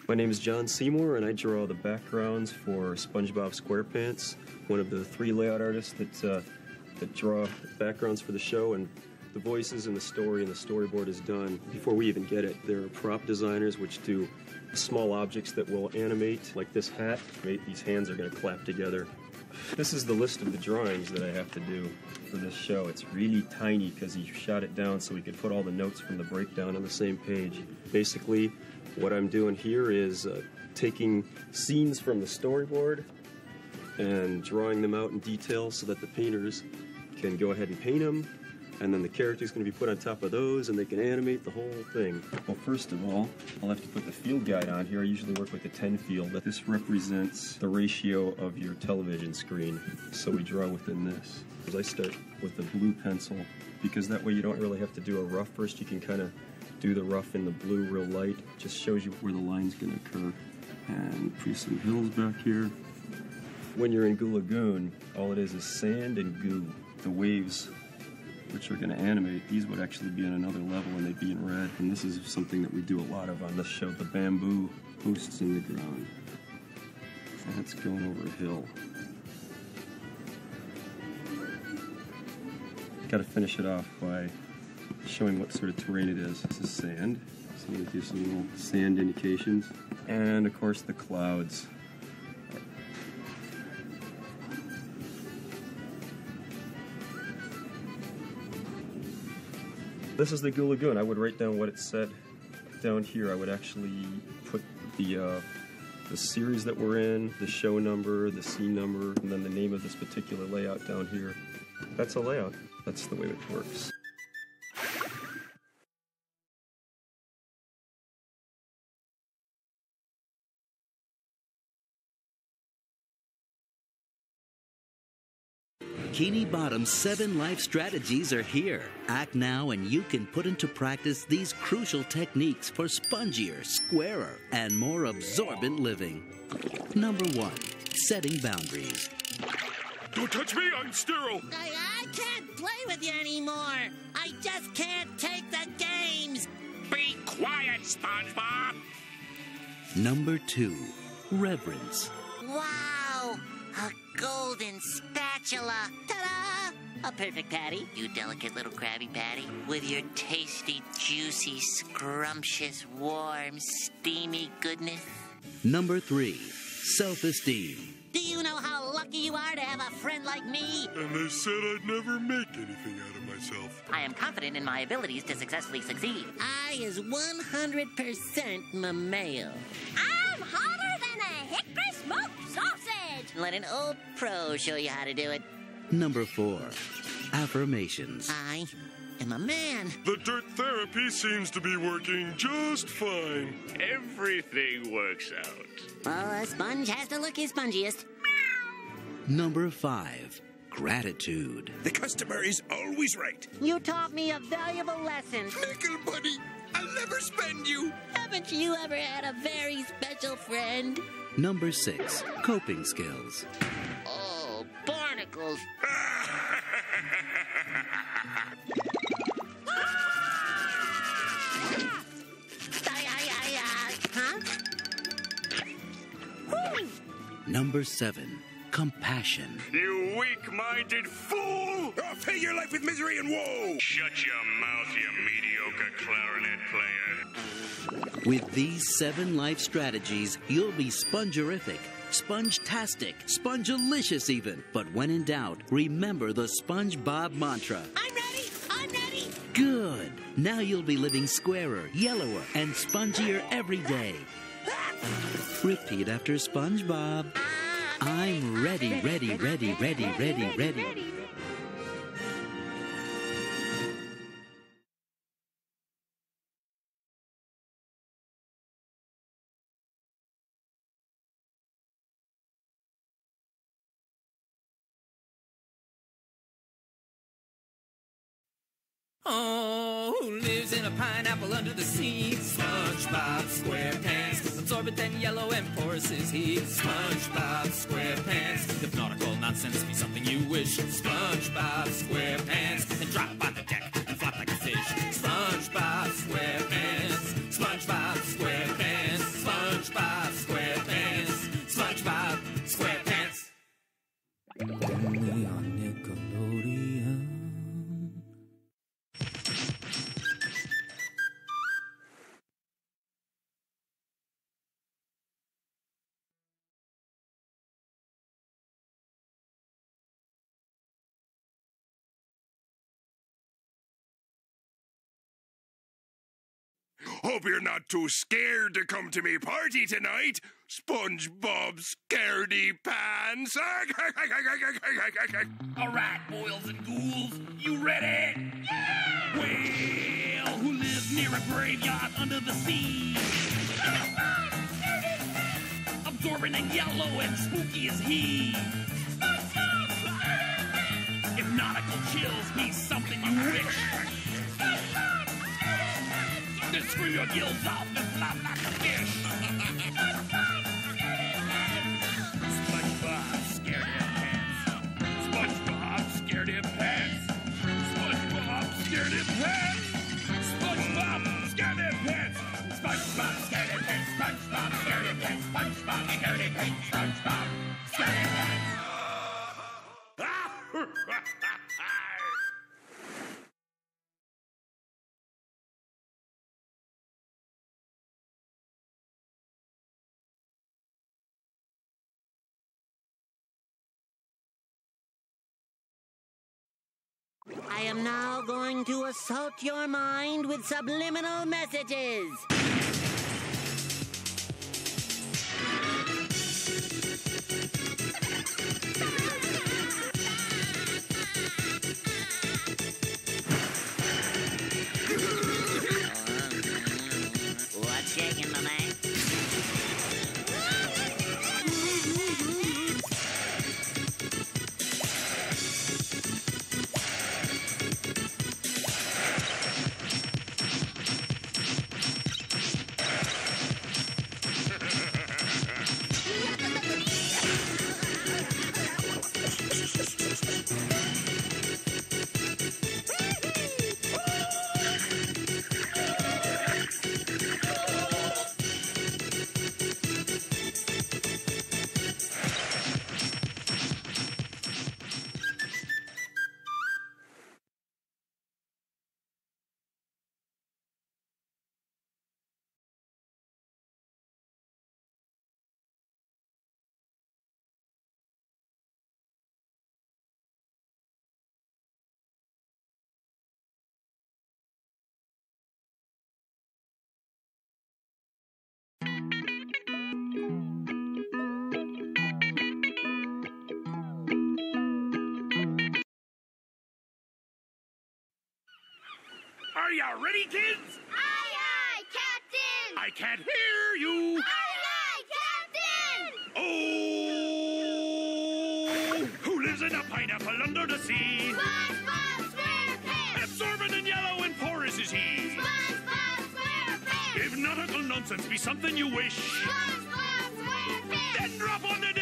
My name is John Seymour, and I draw the backgrounds for SpongeBob SquarePants, one of the 3 layout artists that draw backgrounds for the show, and the voices and the story and the storyboard is done before we even get it. There are prop designers which do small objects that will animate, like this hat. These hands are going to clap together. This is the list of the drawings that I have to do for this show. It's really tiny because he shot it down so we could put all the notes from the breakdown on the same page. Basically, what I'm doing here is taking scenes from the storyboard and drawing them out in detail so that the painters can go ahead and paint them, and then the character's going to be put on top of those and they can animate the whole thing. Well, first of all, I'll have to put the field guide on here. I usually work with the 10 field. This represents the ratio of your television screen, so we draw within this. I start with the blue pencil because that way you don't really have to do a rough first. You can kind of do the rough in the blue real light. Just shows you where the line's going to occur. And put some hills back here. When you're in Goo Lagoon, all it is sand and goo. The waves, which are going to animate, these would actually be on another level and they'd be in red. And this is something that we do a lot of on this show, the bamboo posts in the ground. So that's going over a hill. Got to finish it off by showing what sort of terrain it is. This is sand, so I'm going to do some little sand indications. And of course the clouds. This is the Goo Lagoon. I would write down what it said down here. I would actually put the series that we're in, the show number, the scene number, and then the name of this particular layout down here. That's a layout. That's the way it works. Bikini Bottom's 7 life strategies are here. Act now and you can put into practice these crucial techniques for spongier, squarer, and more absorbent living. Number 1, setting boundaries. Don't touch me, I'm sterile. I can't play with you anymore. I just can't take the games. Be quiet, SpongeBob. Number 2, reverence. Wow, a golden spatula. Ta-da! A perfect patty, you delicate little Krabby Patty, with your tasty, juicy, scrumptious, warm, steamy goodness. Number 3, self-esteem. Do you know how lucky you are to have a friend like me? And they said I'd never make anything out of myself. I am confident in my abilities to successfully succeed. I is 100% mammayo. I'm hotter than a hickory smoked sausage. Let an old pro show you how to do it. Number 4, affirmations. I am a man. The dirt therapy seems to be working just fine. Everything works out. Well, a sponge has to look his spongiest. Number 5, gratitude. The customer is always right. You taught me a valuable lesson. Nickel buddy, I'll never spend you. Haven't you ever had a very special friend? Number 6, coping skills. Oh, barnacles. Huh? Number 7, compassion. You weak-minded fool! I'll fill your life with misery and woe! Shut your mouth, you mediocre clarinet player. With these 7 life strategies, you'll be spongerific, sponge-tastic, spongelicious even. But when in doubt, remember the SpongeBob mantra. I'm ready! I'm ready! Good! Now you'll be living squarer, yellower, and spongier every day. Repeat after SpongeBob. I'm ready, ready, ready, ready, ready, ready. Oh, who lives in a pineapple under the sea? SpongeBob SquarePants, absorbent and yellow and porous is he. SpongeBob SquarePants, if nautical nonsense be something you wish. SpongeBob SquarePants, and drop on the deck and flop like a fish. SpongeBob SquarePants, SpongeBob SquarePants, SpongeBob SquarePants, SpongeBob SquarePants. Only on Nickelodeon. Hope you're not too scared to come to me party tonight, SpongeBob Scaredy Pants. All right, boils and ghouls, you ready? Yeah! Well, who lives near a graveyard under the sea? Absorbent and yellow and spooky is he. If nautical chills be something you wish, then screw your gills off and flop like a fish. SpongeBob SpongeBob SquarePants. I am now going to assault your mind with subliminal messages. What's shaking, my man? Are you ready, kids? Aye, aye, Captain! I can't hear you! Aye, aye, Captain! Oh! Who lives in a pineapple under the sea? SpongeBob SquarePants! Absorbent and yellow and porous is he. SpongeBob SquarePants! If nautical nonsense be something you wish, SpongeBob SquarePants! then drop on the